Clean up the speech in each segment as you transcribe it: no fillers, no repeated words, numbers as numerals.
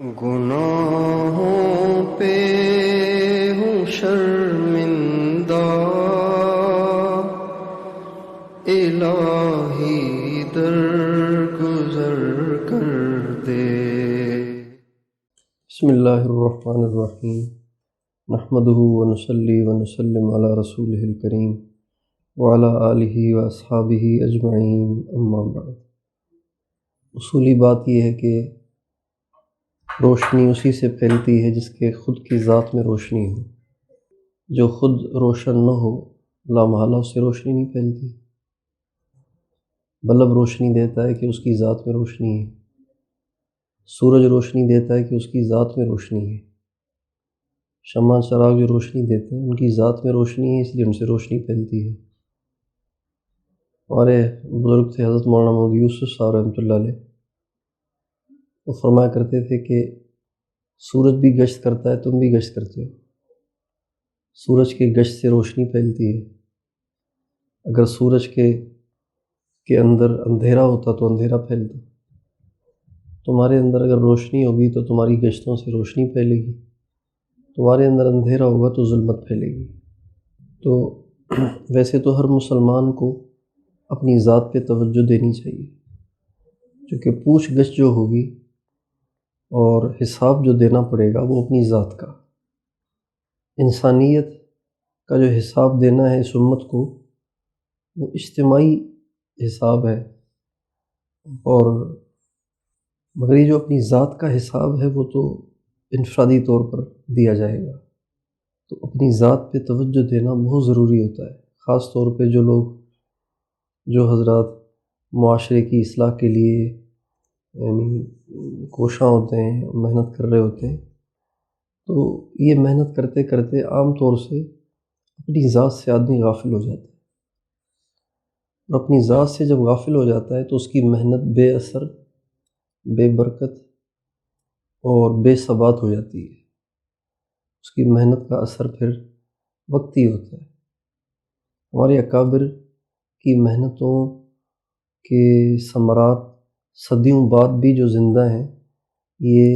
گناہوں پہ ہوں شرمندہ، الہی درگزر کر دے۔ بسم اللہ الرحمن الرحیم، نحمدہ ونصلی ونسلم علی رسولہ الکریم وعلی آلہ واصحابہ اجمعین، اما بعد۔ اصولی بات یہ ہے کہ روشنی اسی سے پھیلتی ہے جس کے خود کی ذات میں روشنی ہو۔ جو خود روشن نہ ہو لامحالہ اس سے روشنی نہیں پھیلتی۔ بلب روشنی دیتا ہے کہ اس کی ذات میں روشنی ہے، سورج روشنی دیتا ہے کہ اس کی ذات میں روشنی ہے، شمع چراغ جو روشنی دیتے ہیں ان کی ذات میں روشنی ہے، اس لیے ان سے روشنی پھیلتی ہے۔ ہمارے بزرگ تھے حضرت مولانا محمد یوسف صاحب رحمۃ اللہ علیہ، وہ فرمایا کرتے تھے کہ سورج بھی گشت کرتا ہے، تم بھی گشت کرتے ہو۔ سورج کے گشت سے روشنی پھیلتی ہے۔ اگر سورج کے اندر اندھیرا ہوتا تو اندھیرا پھیلتا۔ تمہارے اندر اگر روشنی ہوگی تو تمہاری گشتوں سے روشنی پھیلے گی، تمہارے اندر اندھیرا ہوگا تو ظلمت پھیلے گی۔ تو ویسے تو ہر مسلمان کو اپنی ذات پہ توجہ دینی چاہیے، کیونکہ پوچھ گچھ جو ہوگی اور حساب جو دینا پڑے گا وہ اپنی ذات کا، انسانیت کا جو حساب دینا ہے اس امت کو وہ اجتماعی حساب ہے، اور مگر یہ جو اپنی ذات کا حساب ہے وہ تو انفرادی طور پر دیا جائے گا۔ تو اپنی ذات پہ توجہ دینا بہت ضروری ہوتا ہے، خاص طور پہ جو حضرات معاشرے کی اصلاح کے لیے یعنی کوشاں ہوتے ہیں، محنت کر رہے ہوتے ہیں، تو یہ محنت کرتے کرتے عام طور سے اپنی ذات سے آدمی غافل ہو جاتا ہے، اور اپنی ذات سے جب غافل ہو جاتا ہے تو اس کی محنت بے اثر، بے برکت اور بے ثبات ہو جاتی ہے۔ اس کی محنت کا اثر پھر وقتی ہوتا ہے۔ ہمارے اکابر کی محنتوں کے ثمرات صدیوں بعد بھی جو زندہ ہیں، یہ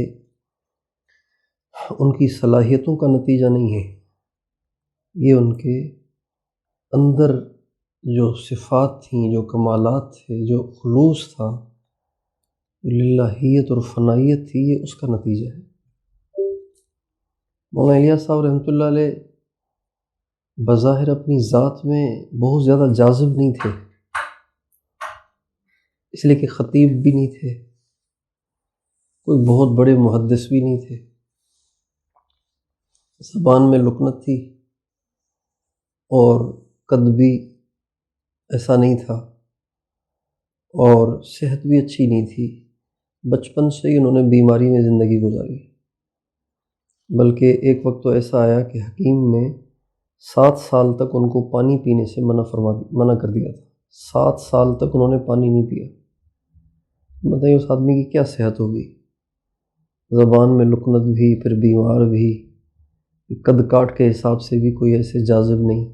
ان کی صلاحیتوں کا نتیجہ نہیں ہے، یہ ان کے اندر جو صفات تھیں، جو کمالات تھے، جو خلوص تھا، للہیت اور فنائیت تھی، یہ اس کا نتیجہ ہے۔ مولانا الیاس صاحب رحمۃ اللہ علیہ بظاہر اپنی ذات میں بہت زیادہ جاذب نہیں تھے، اس لیے کہ خطیب بھی نہیں تھے، کوئی بہت بڑے محدث بھی نہیں تھے، زبان میں لکنت تھی اور قد بھی ایسا نہیں تھا، اور صحت بھی اچھی نہیں تھی۔ بچپن سے ہی انہوں نے بیماری میں زندگی گزاری، بلکہ ایک وقت تو ایسا آیا کہ حکیم نے 7 سال تک ان کو پانی پینے سے منع کر دیا تھا۔ 7 سال تک انہوں نے پانی نہیں پیا۔ بتائیے اس آدمی کی کیا صحت ہوگی، زبان میں لکنت بھی، پھر بیمار بھی، قد کاٹ کے حساب سے بھی کوئی ایسے جاذب نہیں،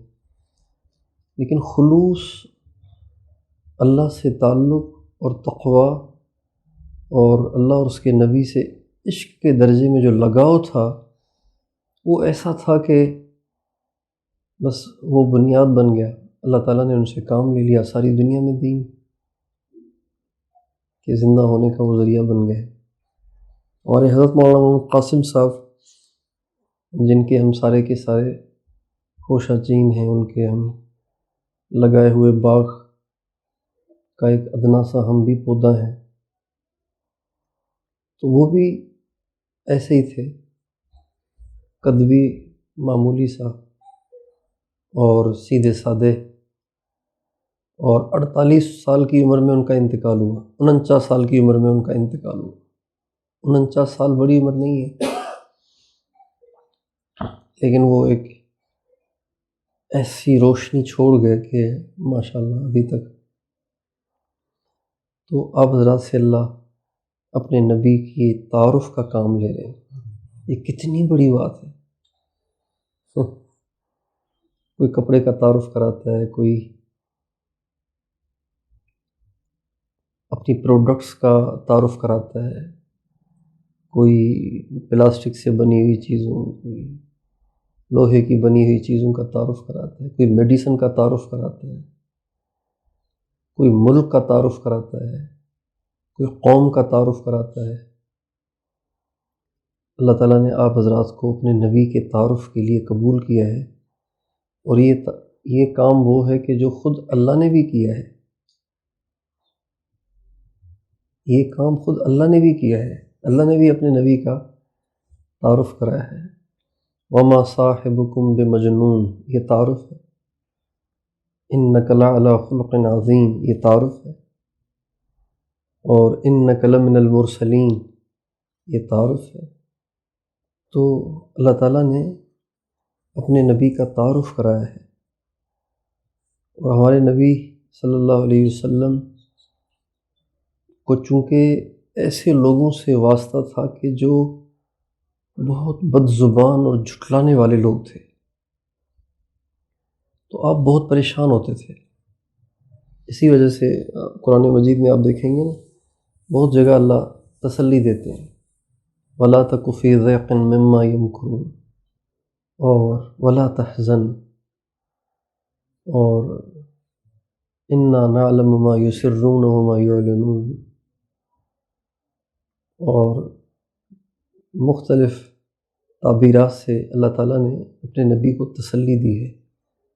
لیکن خلوص، اللہ سے تعلق اور تقوی اور اللہ اور اس کے نبی سے عشق کے درجے میں جو لگاؤ تھا وہ ایسا تھا کہ بس وہ بنیاد بن گیا۔ اللہ تعالیٰ نے ان سے کام لے لیا، ساری دنیا میں دین کہ زندہ ہونے کا وہ ذریعہ بن گئے۔ ہمارے حضرت مولانا محمد قاسم صاحب، جن کے ہم سارے کے سارے خوشہ چین ہیں، ان کے ہم لگائے ہوئے باغ کا ایک ادنا سا ہم بھی پودا ہیں، تو وہ بھی ایسے ہی تھے، قد بھی معمولی سا اور سیدھے سادے، اور 48 سال کی عمر میں ان کا انتقال ہوا، 49 سال کی عمر میں ان کا انتقال ہوا۔ 49 سال بڑی عمر نہیں ہے، لیکن وہ ایک ایسی روشنی چھوڑ گئے کہ ماشاءاللہ ابھی تک۔ تو آپ حضرات سے اللہ اپنے نبی کی تعارف کا کام لے رہے ہیں، یہ کتنی بڑی بات ہے۔ کوئی کپڑے کا تعارف کراتا ہے، کوئی اپنی پروڈکٹس کا تعارف کراتا ہے، کوئی پلاسٹک سے بنی ہوئی چیزوں، کوئی لوہے کی بنی ہوئی چیزوں کا تعارف کراتا ہے، کوئی میڈیسن کا تعارف کراتا ہے، کوئی ملک کا تعارف کراتا ہے، کوئی قوم کا تعارف کراتا ہے۔ اللہ تعالیٰ نے آپ حضرات کو اپنے نبی کے تعارف کے لیے قبول کیا ہے، اور یہ کام وہ ہے کہ جو خود اللہ نے بھی کیا ہے، یہ کام خود اللہ نے بھی کیا ہے۔ اللہ نے بھی اپنے نبی کا تعارف کرایا ہے۔ وما صاحبکم بمجنون، یہ تعارف ہے۔ انک لعلی خلق عظیم، یہ تعارف ہے۔ اور انک لمن المرسلین، یہ تعارف ہے۔ تو اللہ تعالیٰ نے اپنے نبی کا تعارف کرایا ہے، اور ہمارے نبی صلی اللہ علیہ وسلم کو چونکہ ایسے لوگوں سے واسطہ تھا کہ جو بہت بد زبان اور جھٹلانے والے لوگ تھے، تو آپ بہت پریشان ہوتے تھے۔ اسی وجہ سے قرآن مجید میں آپ دیکھیں گے نا، بہت جگہ اللہ تسلی دیتے ہیں، وَلَا تَكُ فِي ضَيْقٍ مِّمَّا يَمْكُرُونَ، اور وَلَا تَحْزَنْ، اور إِنَّا نَعْلَمُ مَا يُسِرُّونَ وَمَا يُعْلِنُونَ، اور مختلف تعبیرات سے اللہ تعالیٰ نے اپنے نبی کو تسلی دی ہے۔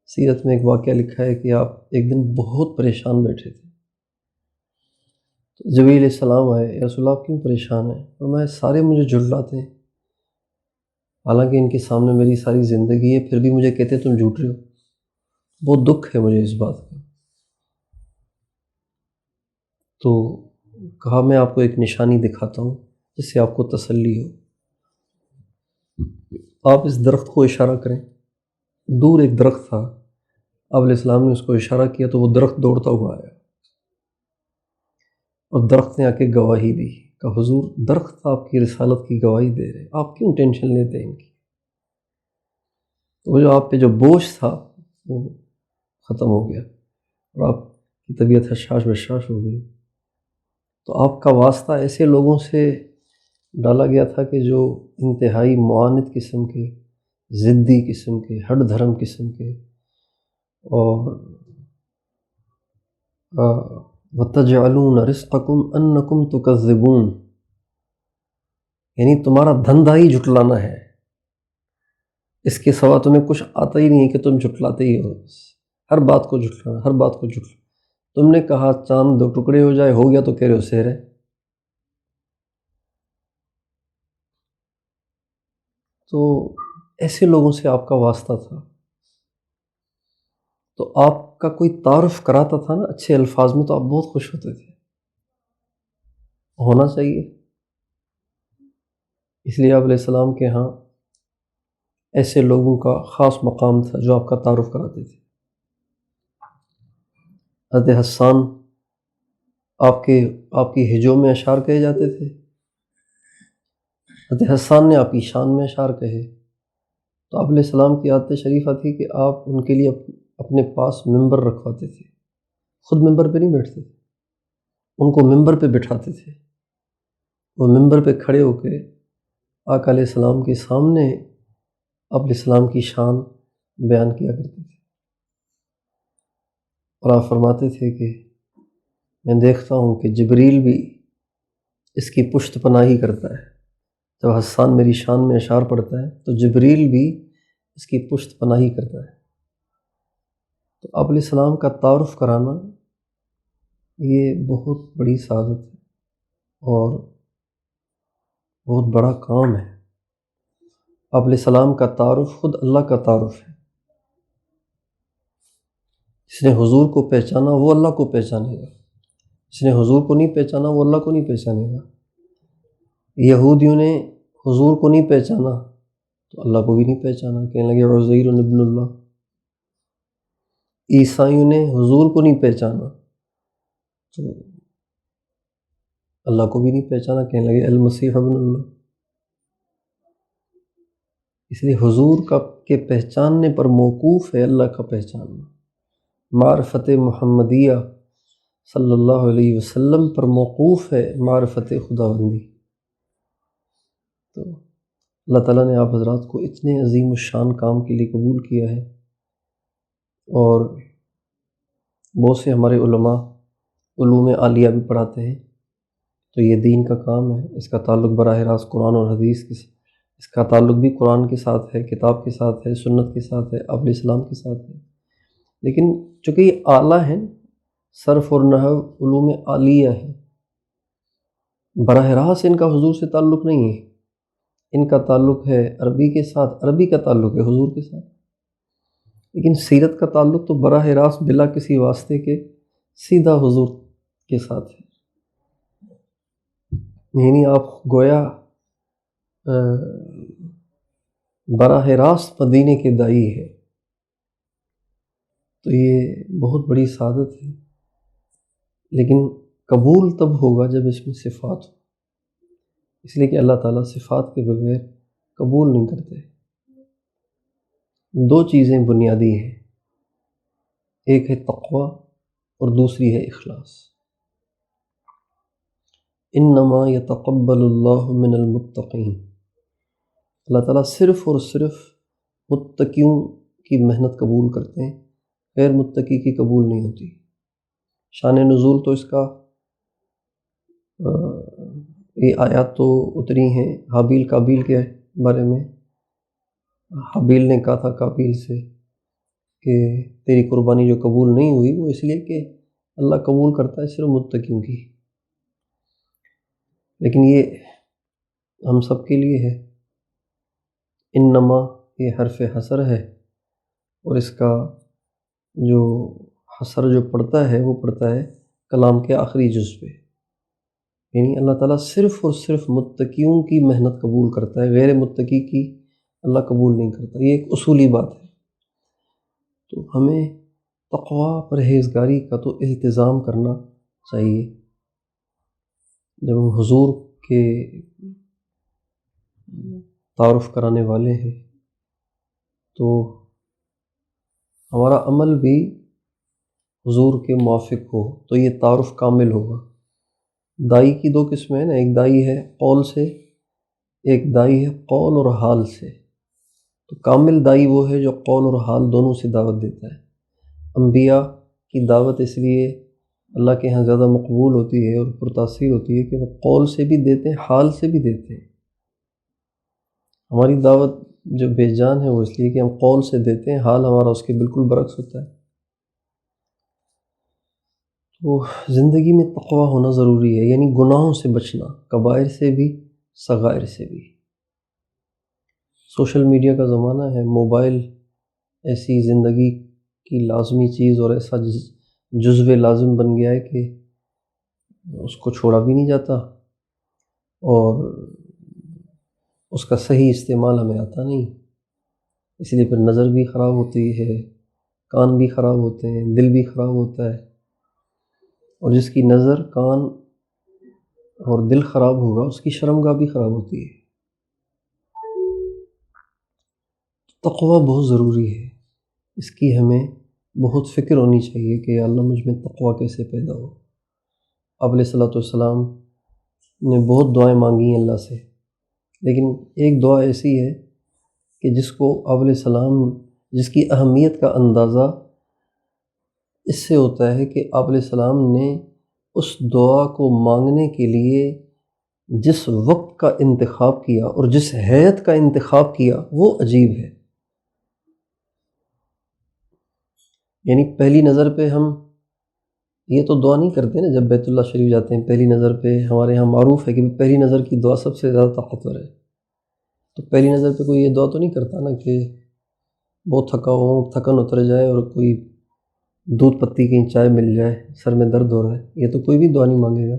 سیرت میں ایک واقعہ لکھا ہے کہ آپ ایک دن بہت پریشان بیٹھے تھے، تو جبریل علیہ السلام آئے، یا رسول اللہ آپ کیوں پریشان ہیں؟ اور میں سارے مجھے جھٹلاتے ہیں، حالانکہ ان کے سامنے میری ساری زندگی ہے، پھر بھی مجھے کہتے ہیں تم جھوٹ رہے ہو۔ بہت دکھ ہے مجھے اس بات کا۔ تو کہا میں آپ کو ایک نشانی دکھاتا ہوں جس سے آپ کو تسلی ہو۔ آپ اس درخت کو اشارہ کریں۔ دور ایک درخت تھا، آپ علیہ السلام نے اس کو اشارہ کیا تو وہ درخت دوڑتا ہوا آیا، اور درخت نے آ کے گواہی دی کہ حضور درخت آپ کی رسالت کی گواہی دے رہے، آپ کیوں ٹینشن لیتے ہیں ان کی؟ تو وہ جو آپ پہ جو بوجھ تھا وہ ختم ہو گیا، اور آپ کی طبیعت حشاش بشاش ہو گئی۔ تو آپ کا واسطہ ایسے لوگوں سے ڈالا گیا تھا کہ جو انتہائی معاند قسم کے، ضدی قسم کے، ہٹ دھرم قسم کے، اور وَتَجْعَلُونَ رِزْقَكُمْ أَنَّكُمْ تُكَذِّبُونَ، یعنی تمہارا دھندا ہی جھٹلانا ہے، اس کے سوا تمہیں کچھ آتا ہی نہیں کہ تم جھٹلاتے ہی ہو، ہر بات کو جھٹلانا، ہر بات کو جھٹلانا۔ تم نے کہا چاند دو ٹکڑے ہو جائے، ہو گیا تو کہہ رہے ہو سحر ہے۔ تو ایسے لوگوں سے آپ کا واسطہ تھا، تو آپ کا کوئی تعارف کراتا تھا نا اچھے الفاظ میں، تو آپ بہت خوش ہوتے تھے۔ ہونا چاہیے، اس لیے آپ علیہ السلام کے ہاں ایسے لوگوں کا خاص مقام تھا جو آپ کا تعارف کراتے تھے۔ حضرت حسان آپ کی ہجوں میں اشعار کہے جاتے تھے، حضرت حسان نے آپ کی شان میں اشعار کہے، تو آپ علیہ السلام کی عادت شریفہ تھی کہ آپ ان کے لیے اپنے پاس ممبر رکھواتے تھے، خود ممبر پہ نہیں بیٹھتے تھے، ان کو ممبر پہ بٹھاتے تھے، وہ ممبر پہ کھڑے ہو کے آقا علیہ السلام کے سامنے آپ علیہ السلام کی شان بیان کیا کرتے تھے، اور آپ فرماتے تھے کہ میں دیکھتا ہوں کہ جبریل بھی اس کی پشت پناہی کرتا ہے، جب حسان میری شان میں اشعار پڑھتا ہے تو جبریل بھی اس کی پشت پناہی کرتا ہے۔ تو آپ علیہ السلام کا تعارف کرانا یہ بہت بڑی سعادت ہے اور بہت بڑا کام ہے۔ آپ علیہ السلام کا تعارف خود اللہ کا تعارف ہے۔ جس نے حضور کو پہچانا وہ اللہ کو پہچانے گا، جس نے حضور کو نہیں پہچانا وہ اللہ کو نہیں پہچانے گا۔ یہودیوں نے حضور کو نہیں پہچانا تو اللہ کو بھی نہیں پہچانا، کہنے لگے عزیر ابن اللہ۔ عیسائیوں نے حضور کو نہیں پہچانا تو اللہ کو بھی نہیں پہچانا، کہنے لگے المسیح ابن اللہ۔ اس لیے حضور کے پہچاننے پر موقوف ہے اللہ کا پہچاننا، معرفت محمدیہ صلی اللہ علیہ وسلم پر موقوف ہے معرفت خداوندی۔ تو اللہ تعالیٰ نے آپ حضرات کو اتنے عظیم الشان کام کے لیے قبول کیا ہے، اور بہت سے ہمارے علماء علوم عالیہ بھی پڑھاتے ہیں، تو یہ دین کا کام ہے، اس کا تعلق براہ راست قرآن اور حدیث کے اس کا تعلق بھی قرآن کے ساتھ ہے، کتاب کے ساتھ ہے، سنت کے ساتھ ہے، ابل اسلام کے ساتھ ہے۔ لیکن چونکہ یہ اعلیٰ ہیں، صرف اور نحو علوم عالیہ ہیں، براہ راست ان کا حضور سے تعلق نہیں ہے، ان کا تعلق ہے عربی کے ساتھ، عربی کا تعلق ہے حضور کے ساتھ، لیکن سیرت کا تعلق تو براہ راست بلا کسی واسطے کے سیدھا حضور کے ساتھ ہے۔ یعنی آپ گویا براہ راست مدینے کے داعی ہے، تو یہ بہت بڑی سعادت ہے۔ لیکن قبول تب ہوگا جب اس میں صفات ہو، اس لیے کہ اللہ تعالیٰ صفات کے بغیر قبول نہیں کرتے۔ دو چیزیں بنیادی ہیں، ایک ہے تقوی اور دوسری ہے اخلاص۔ انما یتقبل اللہ من المتقین، اللہ تعالیٰ صرف اور صرف متقیوں کی محنت قبول کرتے ہیں، غیر متقی کی قبول نہیں ہوتی۔ شان نزول تو اس کا یہ آیات تو اتری ہیں حابیل قابیل کے بارے میں۔ حابیل نے کہا تھا قابیل سے کہ تیری قربانی جو قبول نہیں ہوئی وہ اس لیے کہ اللہ قبول کرتا ہے صرف متقیوں کی، لیکن یہ ہم سب کے لیے ہے۔ انما یہ حرف حصر ہے، اور اس کا جو حصر جو پڑتا ہے وہ پڑتا ہے کلام کے آخری جز پہ، یعنی اللہ تعالیٰ صرف اور صرف متقیوں کی محنت قبول کرتا ہے، غیر متقی کی اللہ قبول نہیں کرتا۔ یہ ایک اصولی بات ہے۔ تو ہمیں تقوی پرہیزگاری کا تو التزام کرنا چاہیے۔ جب ہم حضور کے تعارف کرانے والے ہیں تو ہمارا عمل بھی حضور کے موافق ہو تو یہ تعارف کامل ہوگا۔ دائی کی دو قسمیں ہیں نا، ایک دائی ہے قول سے، ایک دائی ہے قول اور حال سے۔ تو کامل دائی وہ ہے جو قول اور حال دونوں سے دعوت دیتا ہے۔ انبیاء کی دعوت اس لیے اللہ کے ہاں زیادہ مقبول ہوتی ہے اور پرتاثیر ہوتی ہے کہ وہ قول سے بھی دیتے ہیں، حال سے بھی دیتے ہیں۔ ہماری دعوت جو بے جان ہے وہ اس لیے کہ ہم قول سے دیتے ہیں، حال ہمارا اس کے بالکل برعکس ہوتا ہے۔ تو زندگی میں تقوی ہونا ضروری ہے، یعنی گناہوں سے بچنا، کبائر سے بھی صغائر سے بھی۔ سوشل میڈیا کا زمانہ ہے، موبائل ایسی زندگی کی لازمی چیز اور ایسا جزو لازم بن گیا ہے کہ اس کو چھوڑا بھی نہیں جاتا، اور اس کا صحیح استعمال ہمیں آتا نہیں، اس لیے پھر نظر بھی خراب ہوتی ہے، کان بھی خراب ہوتے ہیں، دل بھی خراب ہوتا ہے، اور جس کی نظر، کان اور دل خراب ہوگا اس کی شرمگاہ بھی خراب ہوتی ہے۔ تقوی بہت ضروری ہے، اس کی ہمیں بہت فکر ہونی چاہیے کہ یا اللہ مجھ میں تقوی کیسے پیدا ہو۔ آپ علیہ الصلوۃ والسلام نے بہت دعائیں مانگی ہیں اللہ سے، لیکن ایک دعا ایسی ہے کہ جس کو آپ علیہ السلام، جس کی اہمیت کا اندازہ اس سے ہوتا ہے کہ آپ علیہ السلام نے اس دعا کو مانگنے کے لیے جس وقت کا انتخاب کیا اور جس ہیئت کا انتخاب کیا وہ عجیب ہے۔ یعنی پہلی نظر پہ ہم یہ تو دعا نہیں کرتے نا، جب بیت اللہ شریف جاتے ہیں پہلی نظر پہ ہمارے یہاں معروف ہے کہ پہلی نظر کی دعا سب سے زیادہ طاقتور ہے، تو پہلی نظر پہ کوئی یہ دعا تو نہیں کرتا نا کہ بہت تھکا ہوں، تھکن اتر جائے اور کوئی دودھ پتی کی چائے مل جائے، سر میں درد ہو رہا ہے، یہ تو کوئی بھی دعا نہیں مانگے گا۔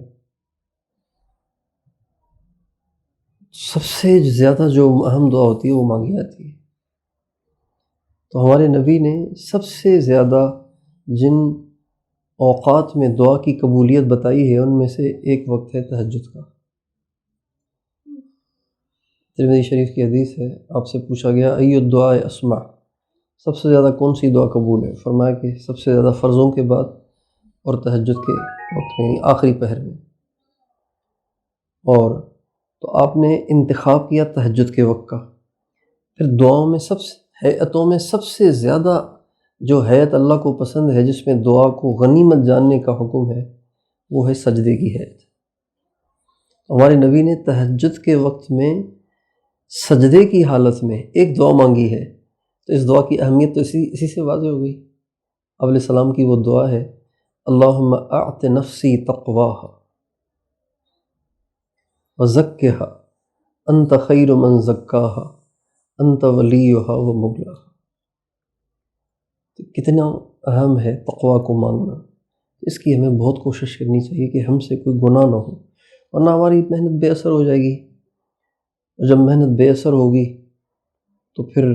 سب سے زیادہ جو اہم دعا ہوتی ہے وہ مانگی جاتی ہے۔ تو ہمارے نبی نے سب سے زیادہ جن اوقات میں دعا کی قبولیت بتائی ہے ان میں سے ایک وقت ہے تہجد کا۔ ترمذی شریف کی حدیث ہے، آپ سے پوچھا گیا ای الدعاء اسمع، سب سے زیادہ کون سی دعا قبول ہے؟ فرمایا کہ سب سے زیادہ فرضوں کے بعد اور تہجد کے وقت میں، آخری پہر میں۔ اور تو آپ نے انتخاب کیا تہجد کے وقت کا، پھر دعاؤں میں ہیئتوں میں سب سے زیادہ جو ہیئت اللہ کو پسند ہے، جس میں دعا کو غنیمت جاننے کا حکم ہے، وہ ہے سجدے کی ہیئت۔ ہمارے نبی نے تہجد کے وقت میں سجدے کی حالت میں ایک دعا مانگی ہے، تو اس دعا کی اہمیت تو اسی سے واضح ہو گئی۔ آپ علیہ السلام کی وہ دعا ہے، اللہم اعط نفسی تقواہا وزکھا انت خیر من زکاہا انت ولیہا ومولاہا۔ تو کتنا اہم ہے تقویٰ کو مانگنا، اس کی ہمیں بہت کوشش کرنی چاہیے کہ ہم سے کوئی گناہ نہ ہو، ورنہ ہماری محنت بے اثر ہو جائے گی، اور جب محنت بے اثر ہوگی تو پھر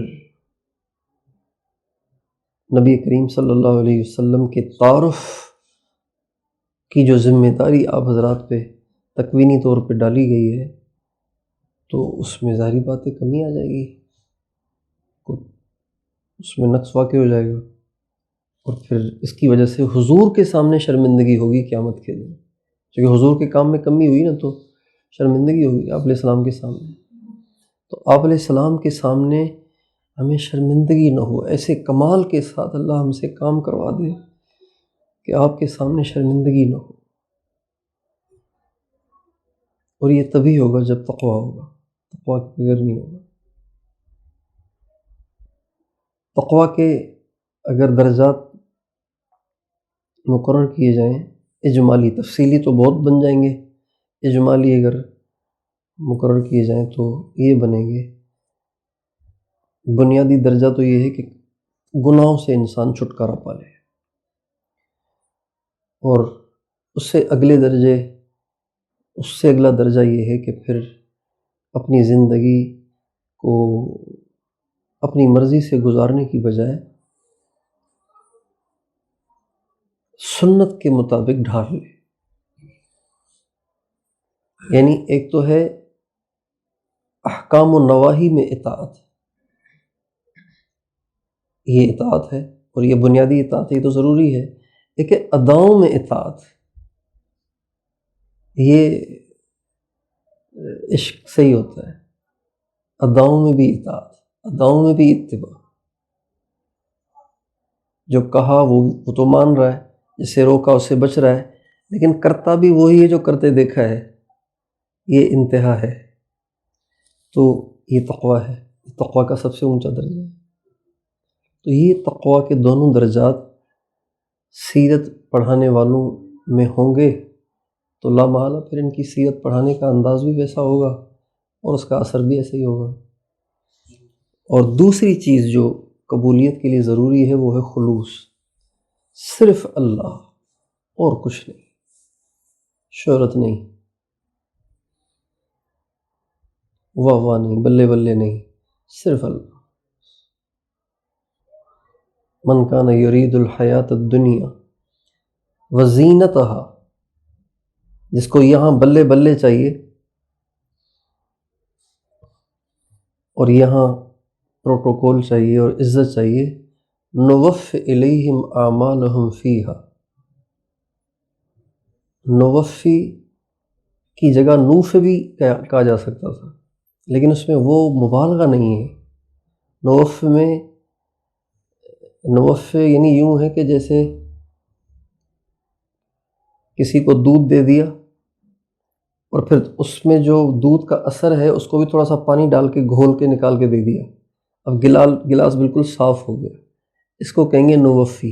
نبی کریم صلی اللہ علیہ وسلم کے تعارف کی جو ذمہ داری آپ حضرات پہ تکوینی طور پہ ڈالی گئی ہے، تو اس میں ظاہری بات ہے کمی آ جائے گی، اس میں نقص واقع ہو جائے گا، اور پھر اس کی وجہ سے حضور کے سامنے شرمندگی ہوگی قیامت کے دن، کیونکہ حضور کے کام میں کمی ہوئی نا تو شرمندگی ہوگی آپ علیہ السلام کے سامنے۔ تو آپ علیہ السلام کے سامنے ہمیں شرمندگی نہ ہو، ایسے کمال کے ساتھ اللہ ہم سے کام کروا دے کہ آپ کے سامنے شرمندگی نہ ہو، اور یہ تبھی ہوگا جب تقویٰ ہوگا، تقویٰ کے بغیر نہیں ہوگا۔ تقویٰ کے اگر درجات مقرر کیے جائیں اجمالی، تفصیلی تو بہت بن جائیں گے، اجمالی اگر مقرر کیے جائیں تو یہ بنیں گے۔ بنیادی درجہ تو یہ ہے کہ گناہوں سے انسان چھٹکارا پا لے، اور اس سے اگلا درجہ یہ ہے کہ پھر اپنی زندگی کو اپنی مرضی سے گزارنے کی بجائے سنت کے مطابق ڈھال لے۔ یعنی ایک تو ہے احکام و نواہی میں اطاعت، یہ اطاعت ہے اور یہ بنیادی اطاعت ہے، یہ تو ضروری ہے۔ ایک ہے اداؤں میں اطاعت، یہ عشق سے ہی ہوتا ہے، اداؤں میں بھی اطاعت، اداؤں میں بھی اتباع، جو کہا وہ تو مان رہا ہے، جسے روکا اس سے بچ رہا ہے، لیکن کرتا بھی وہی ہے جو کرتے دیکھا ہے، یہ انتہا ہے۔ تو یہ تقویٰ ہے، تقویٰ کا سب سے اونچا درجہ ہے۔ تو یہ تقویٰ کے دونوں درجات سیرت پڑھانے والوں میں ہوں گے تو لا محالہ پھر ان کی سیرت پڑھانے کا انداز بھی ویسا ہوگا اور اس کا اثر بھی ایسا ہی ہوگا۔ اور دوسری چیز جو قبولیت کے لیے ضروری ہے وہ ہے خلوص، صرف اللہ اور کچھ نہیں، شہرت نہیں، واہ واہ نہیں، بلے بلے نہیں، صرف اللہ۔ من کان یرید الحیات الدنیا وزینتہا، جس کو یہاں بلے بلے چاہیے اور یہاں پروٹوکول چاہیے اور عزت چاہیے، نوفی الیہم اعمالہم فیہا، نوفی کی جگہ نوف بھی کہا جا سکتا تھا، لیکن اس میں وہ مبالغہ نہیں ہے۔ نوف یعنی یوں ہے کہ جیسے کسی کو دودھ دے دیا اور پھر اس میں جو دودھ کا اثر ہے اس کو بھی تھوڑا سا پانی ڈال کے گھول کے نکال کے دے دیا، اب گلاس بالکل صاف ہو گیا، اس کو کہیں گے نوفی۔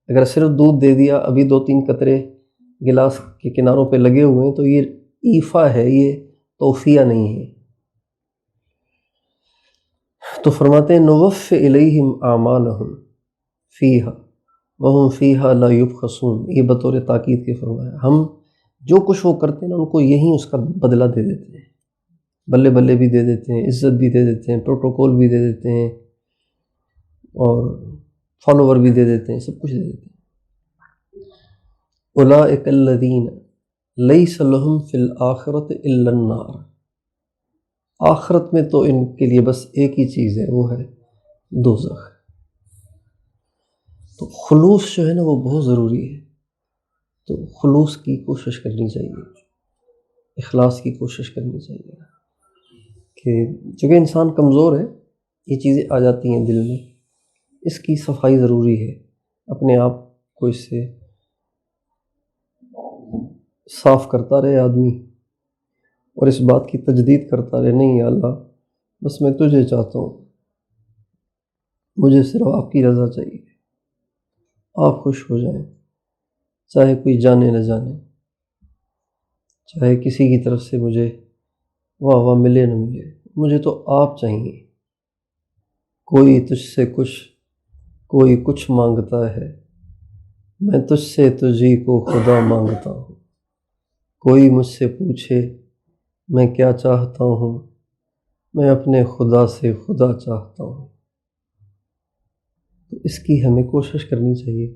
اگر صرف دودھ دے دیا، ابھی 2-3 قطرے گلاس کے کناروں پہ لگے ہوئے ہیں، تو یہ ایفا ہے، یہ توفیہ نہیں ہے۔ تو فرماتے ہیں نوفی الیہم اعمالہم فیہا وہم فیہا لا یبخسون، یہ بطور تاکید کے فرمایا، ہم جو کچھ وہ کرتے ہیں نا ان کو یہیں اس کا بدلہ دے دیتے ہیں، بلے بلے بھی دے دیتے ہیں، عزت بھی دے دیتے ہیں، پروٹوکول بھی دے دیتے ہیں، اور فالوور بھی دے دیتے ہیں، سب کچھ دے دیتے ہیں۔ اولئک الذین لیس لہم فی الآخرۃ الا النار، آخرت میں تو ان کے لیے بس ایک ہی چیز ہے، وہ ہے دوزخ۔ تو خلوص جو ہے نا وہ بہت ضروری ہے، تو خلوص کی کوشش کرنی چاہیے۔ اخلاص کی کوشش کرنی چاہیے کہ چونکہ انسان کمزور ہے، یہ چیزیں آ جاتی ہیں دل میں، اس کی صفائی ضروری ہے، اپنے آپ کو اس سے صاف کرتا رہے آدمی، اور اس بات کی تجدید کرتا رہے، نہیں یا اللہ بس میں تجھے چاہتا ہوں، مجھے صرف آپ کی رضا چاہیے، آپ خوش ہو جائیں، چاہے کوئی جانے نہ جانے، چاہے کسی کی طرف سے مجھے واہ واہ ملے نہ ملے، مجھے تو آپ چاہیے۔ کوئی تجھ سے کچھ، کوئی کچھ مانگتا ہے، میں تجھ سے تجھی کو خدا مانگتا ہوں۔ کوئی مجھ سے پوچھے میں کیا چاہتا ہوں، میں اپنے خدا سے خدا چاہتا ہوں۔ تو اس کی ہمیں کوشش کرنی چاہیے،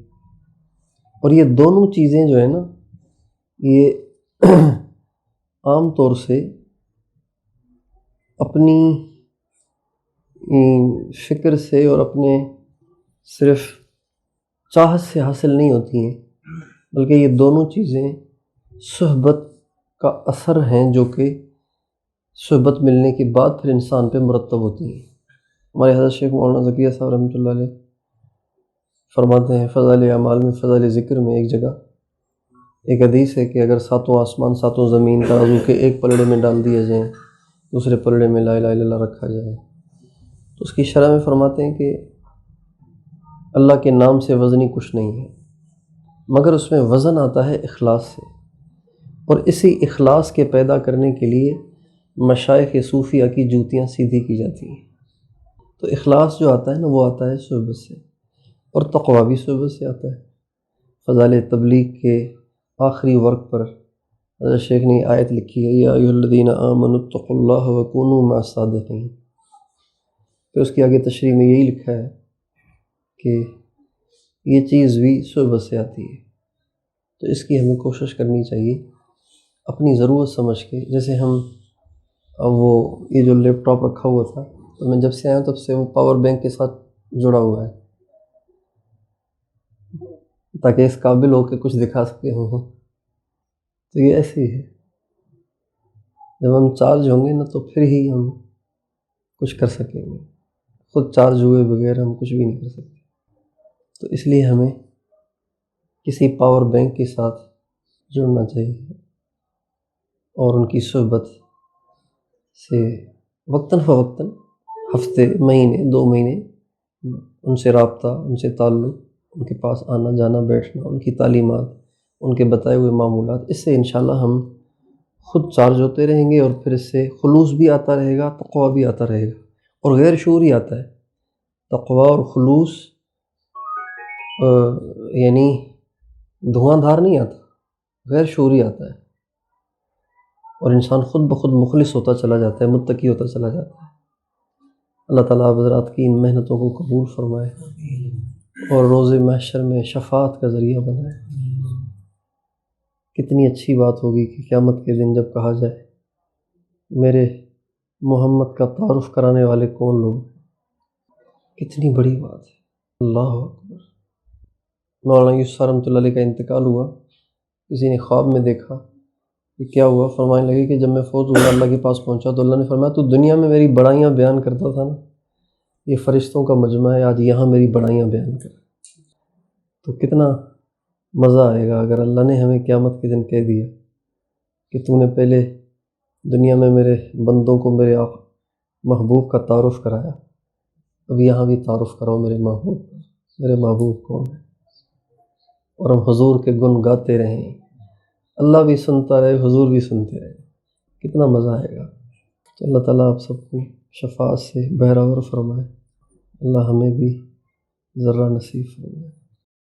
اور یہ دونوں چیزیں جو ہے نا، یہ عام طور سے اپنی فکر سے اور اپنے صرف چاہت سے حاصل نہیں ہوتی ہیں، بلکہ یہ دونوں چیزیں صحبت کا اثر ہیں، جو کہ صحبت ملنے کے بعد پھر انسان پہ مرتب ہوتی ہیں۔ ہمارے حضرت شیخ مولانا زکریا صاحب رحمۃ اللہ علیہ فرماتے ہیں فضائل اعمال میں، فضائل ذکر میں ایک جگہ ایک حدیث ہے کہ اگر ساتوں آسمان ساتوں زمین ترازو کے ایک پلڑے میں ڈال دیا جائیں، دوسرے پلڑے میں لا الہ الا اللہ رکھا جائے، تو اس کی شرح میں فرماتے ہیں کہ اللہ کے نام سے وزنی کچھ نہیں ہے، مگر اس میں وزن آتا ہے اخلاص سے، اور اسی اخلاص کے پیدا کرنے کے لیے مشائخ صوفیہ کی جوتیاں سیدھی کی جاتی ہیں۔ تو اخلاص جو آتا ہے نا، وہ آتا ہے صحبت سے، اور تقویٰ بھی صحبت سے آتا ہے۔ فضائل تبلیغ کے آخری ورق پر حضرت شیخ نے آیت لکھی ہے، یا ایھا الذین آمنوا اتقوا اللہ وکونوا مع الصادقین۔ پھر اس کی آگے تشریح میں یہی لکھا ہے کہ یہ چیز بھی صحبت سے آتی ہے، تو اس کی ہمیں کوشش کرنی چاہیے اپنی ضرورت سمجھ کے۔ جیسے ہم وہ یہ جو لیپ ٹاپ رکھا ہوا تھا، تو میں جب سے آیا ہوں تب سے وہ پاور بینک کے ساتھ جڑا ہوا ہے، تاکہ اس قابل ہو کہ کچھ دکھا سکے ہوں۔ تو یہ ایسے ہی ہے، جب ہم چارج ہوں گے نا تو پھر ہی ہم کچھ کر سکیں گے، خود چارج ہوئے بغیر ہم کچھ بھی نہیں کر سکتے۔ تو اس لیے ہمیں کسی پاور بینک کے ساتھ جڑنا چاہیے، اور ان کی صحبت سے وقتاً فوقتاً، ہفتے، مہینے، 2 مہینے ان سے رابطہ، ان سے تعلق، ان کے پاس آنا جانا، بیٹھنا، ان کی تعلیمات، ان کے بتائے ہوئے معمولات، اس سے انشاءاللہ ہم خود چارج ہوتے رہیں گے، اور پھر اس سے خلوص بھی آتا رہے گا، تقویٰ بھی آتا رہے گا، اور غیر شعوری آتا ہے۔ تقویٰ اور خلوص یعنی دھواں دھار نہیں آتا، غیر شعوری آتا ہے، اور انسان خود بخود مخلص ہوتا چلا جاتا ہے، متقی ہوتا چلا جاتا ہے۔ اللہ تعالیٰ آپ حضرات کی ان محنتوں کو قبول فرمائے، اور روز محشر میں شفاعت کا ذریعہ بنائے۔ کتنی اچھی بات ہوگی کہ قیامت کے دن جب کہا جائے میرے محمد کا تعارف کرانے والے کون لوگ، کتنی بڑی بات ہے۔ اللہ اکبر۔ مولانا یوسف رحمۃ اللہ علیہ کا انتقال ہوا، کسی نے خواب میں دیکھا کہ کیا ہوا، فرمانے لگے کہ جب میں فوت ہوا اللہ کے پاس پہنچا تو اللہ نے فرمایا تو دنیا میں میری بڑائیاں بیان کرتا تھا نا، یہ فرشتوں کا مجمع ہے، آج یہاں میری بڑائیاں بیان کر۔ تو کتنا مزہ آئے گا اگر اللہ نے ہمیں قیامت کے دن کہہ دیا کہ تو نے پہلے دنیا میں میرے بندوں کو میرے محبوب کا تعارف کرایا، اب یہاں بھی تعارف کراؤ میرے محبوب کا، میرے محبوب کون ہے، اور ہم حضور کے گن گاتے رہیں، اللہ بھی سنتا رہے، حضور بھی سنتے رہے، کتنا مزہ آئے گا۔ تو اللہ تعالیٰ آپ سب کو شفاعت سے بہرور فرمائے، اللہ ہمیں بھی ذرہ نصیب فرمائے۔